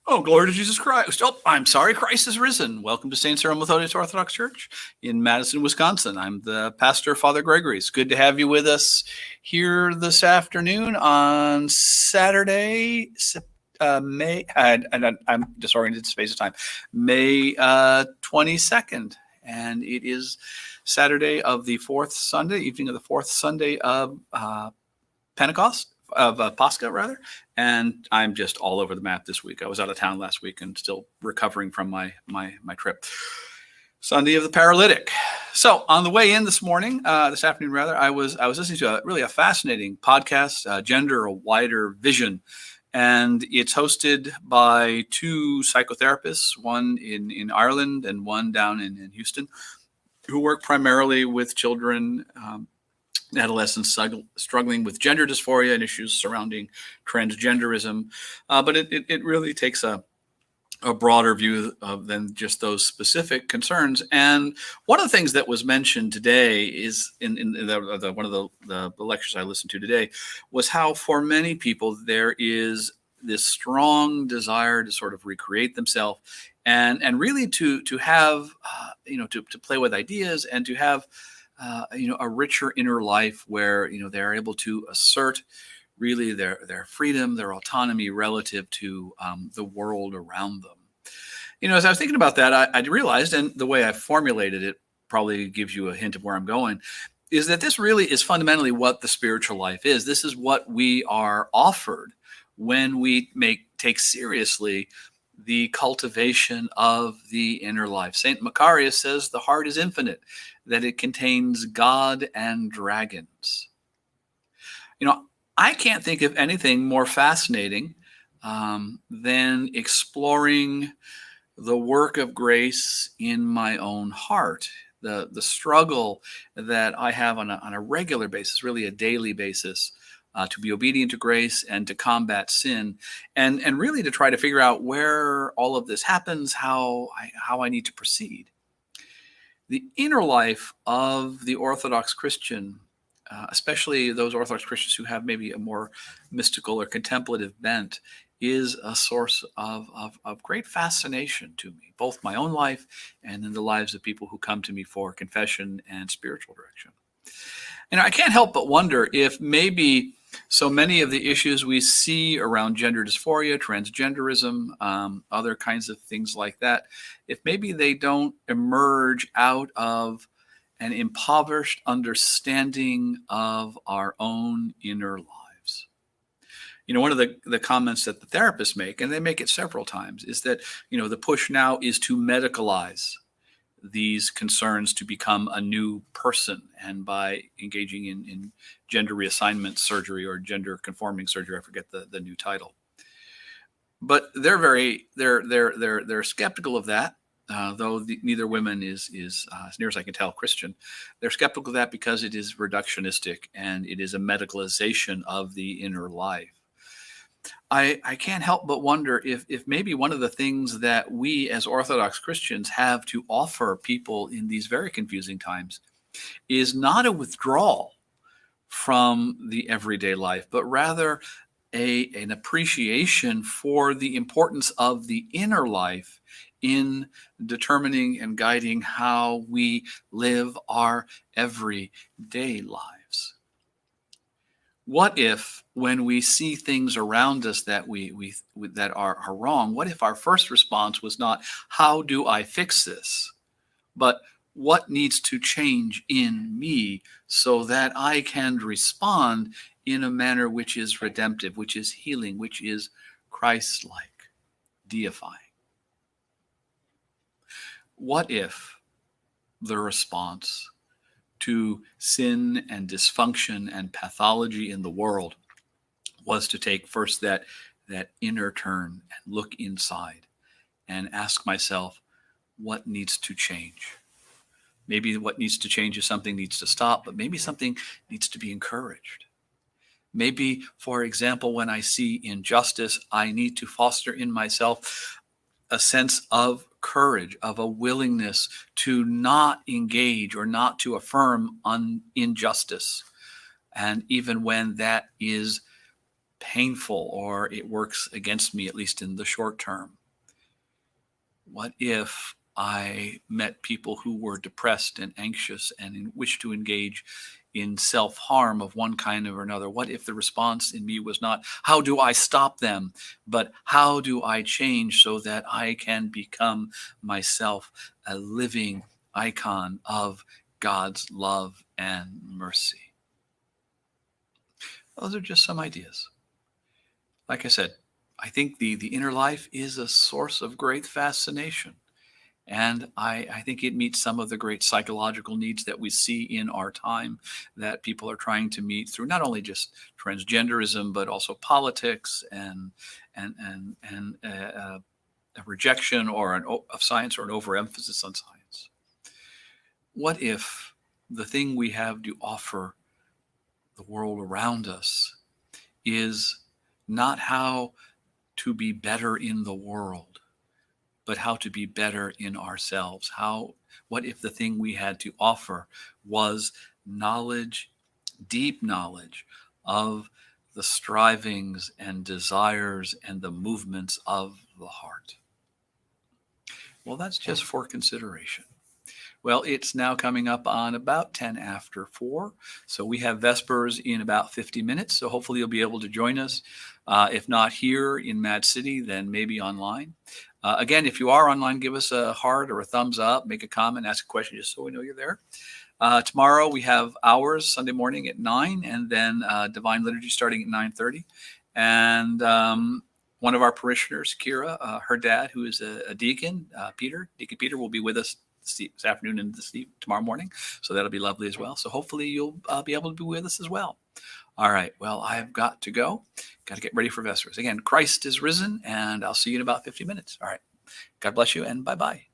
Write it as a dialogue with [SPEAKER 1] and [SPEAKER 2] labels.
[SPEAKER 1] Oh, glory to Jesus Christ. Oh, I'm sorry, Christ is risen. Welcome to St. Cyril Methodius Orthodox Church in Madison, Wisconsin. I'm the pastor, Father Gregory. It's good to have you with us here this afternoon on Saturday, May, and I'm disoriented space of time, May 22nd. And it is Saturday of the fourth Sunday, evening of the fourth Sunday of Pentecost, of Pascha rather, and I'm just all over the map this week. I was out of town last week and still recovering from my trip. Sunday of the Paralytic. So on the way in this afternoon rather, I was listening to a fascinating podcast, Gender: A Wider Vision, and it's hosted by two psychotherapists, one in Ireland and one down in Houston, who work primarily with children. Adolescents struggling with gender dysphoria and issues surrounding transgenderism. But it really takes a broader view than just those specific concerns. And one of the things that was mentioned today is in one of the lectures I listened to today was how for many people there is this strong desire to sort of recreate themselves and really to have to play with ideas and to have a richer inner life where they're able to assert really their freedom, their autonomy relative to the world around them. As I was thinking about that, I realized, and the way I formulated it probably gives you a hint of where I'm going, is that this really is fundamentally what the spiritual life is. This is what we are offered when we take seriously the cultivation of the inner life. Saint Macarius says the heart is infinite, that it contains God and dragons. I can't think of anything more fascinating than exploring the work of grace in my own heart, the struggle that I have on a regular basis, really a daily basis, to be obedient to grace and to combat sin, and really to try to figure out where all of this happens, how I need to proceed. The inner life of the Orthodox Christian, especially those Orthodox Christians who have maybe a more mystical or contemplative bent, is a source of great fascination to me, both my own life and in the lives of people who come to me for confession and spiritual direction. And I can't help but wonder if maybe so many of the issues we see around gender dysphoria, transgenderism, other kinds of things like that, if maybe they don't emerge out of an impoverished understanding of our own inner lives. One of the comments that the therapists make, and they make it several times, is that, the push now is to medicalize these concerns to become a new person, and by engaging in gender reassignment surgery or gender conforming surgery, I forget the new title. But they're skeptical of that, though neither woman is as near as I can tell Christian. They're skeptical of that because it is reductionistic and it is a medicalization of the inner life. I can't help but wonder if maybe one of the things that we as Orthodox Christians have to offer people in these very confusing times is not a withdrawal from the everyday life, but rather an appreciation for the importance of the inner life in determining and guiding how we live our everyday lives. What if, when we see things around us that that are wrong, what if our first response was not, how do I fix this? But what needs to change in me so that I can respond in a manner which is redemptive, which is healing, which is Christ-like, deifying? What if the response to sin and dysfunction and pathology in the world was to take first that inner turn and look inside and ask myself, what needs to change? Maybe what needs to change is something needs to stop, but maybe something needs to be encouraged. Maybe, for example, when I see injustice, I need to foster in myself a sense of courage, of a willingness to not engage or not to affirm injustice. And even when that is painful or it works against me, at least in the short term. What if I met people who were depressed and anxious and wished to engage in self harm of one kind or another? What if the response in me was not, how do I stop them, but how do I change so that I can become myself a living icon of God's love and mercy? Those are just some ideas. Like I said, I think the inner life is a source of great fascination. And I think it meets some of the great psychological needs that we see in our time that people are trying to meet through not only just transgenderism, but also politics and a rejection or of science or an overemphasis on science. What if the thing we have to offer the world around us is not how to be better in the world, but how to be better in ourselves? What if the thing we had to offer was knowledge, deep knowledge of the strivings and desires and the movements of the heart? Well, that's just for consideration. Well, it's now coming up on about 10 after 4. So we have Vespers in about 50 minutes. So hopefully you'll be able to join us. If not here in Mad City, then maybe online. Again, if you are online, give us a heart or a thumbs up, make a comment, ask a question just so we know you're there. Tomorrow we have hours, Sunday morning at 9, and then Divine Liturgy starting at 9:30. And one of our parishioners, Kira, her dad, who is a deacon, Deacon Peter, will be with us this afternoon and tomorrow morning. So that'll be lovely as well. So hopefully you'll be able to be with us as well. All right. Well, I've got to go. Got to get ready for Vespers. Again, Christ is risen, and I'll see you in about 50 minutes. All right. God bless you, and bye-bye.